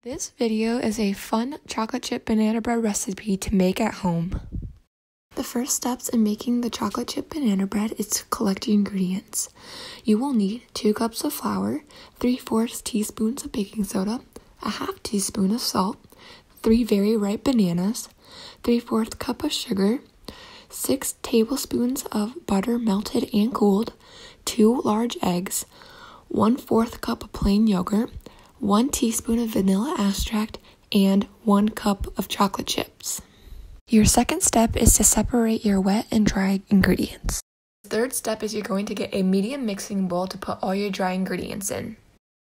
This video is a fun chocolate chip banana bread recipe to make at home. The first steps in making the chocolate chip banana bread is to collect the ingredients. You will need 2 cups of flour, 3/4 teaspoons of baking soda, a half teaspoon of salt, 3 very ripe bananas, 3/4 cup of sugar, 6 tablespoons of butter melted and cooled, 2 large eggs, 1/4 cup of plain yogurt, 1 teaspoon of vanilla extract, and 1 cup of chocolate chips. Your second step is to separate your wet and dry ingredients. The third step is you're going to get a medium mixing bowl to put all your dry ingredients in.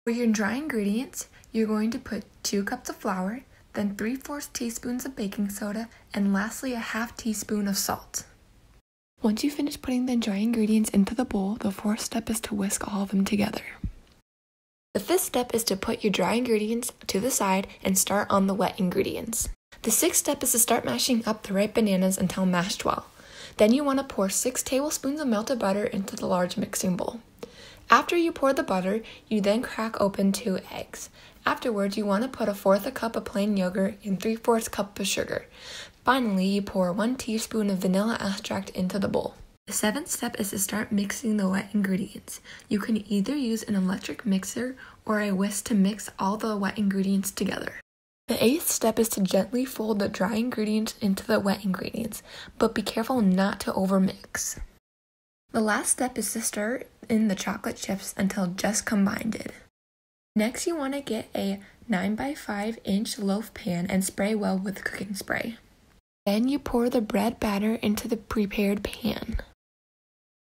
For your dry ingredients, you're going to put 2 cups of flour, then 3/4 teaspoons of baking soda, and lastly a half teaspoon of salt. Once you finish putting the dry ingredients into the bowl, the fourth step is to whisk all of them together. The fifth step is to put your dry ingredients to the side and start on the wet ingredients. The sixth step is to start mashing up the ripe bananas until mashed well. Then you want to pour 6 tablespoons of melted butter into the large mixing bowl. After you pour the butter, you then crack open 2 eggs. Afterwards, you want to put 1/4 cup of plain yogurt and 3/4 cup of sugar. Finally, you pour 1 teaspoon of vanilla extract into the bowl. The seventh step is to start mixing the wet ingredients. You can either use an electric mixer or a whisk to mix all the wet ingredients together. The eighth step is to gently fold the dry ingredients into the wet ingredients, but be careful not to overmix. The last step is to stir in the chocolate chips until just combined. Next, you want to get a 9x5-inch loaf pan and spray well with cooking spray. Then you pour the bread batter into the prepared pan.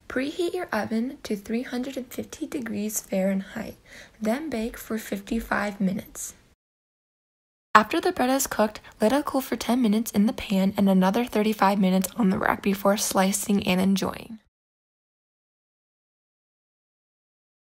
Preheat your oven to 350 degrees Fahrenheit, then bake for 55 minutes. After the bread is cooked, let it cool for 10 minutes in the pan and another 35 minutes on the rack before slicing and enjoying.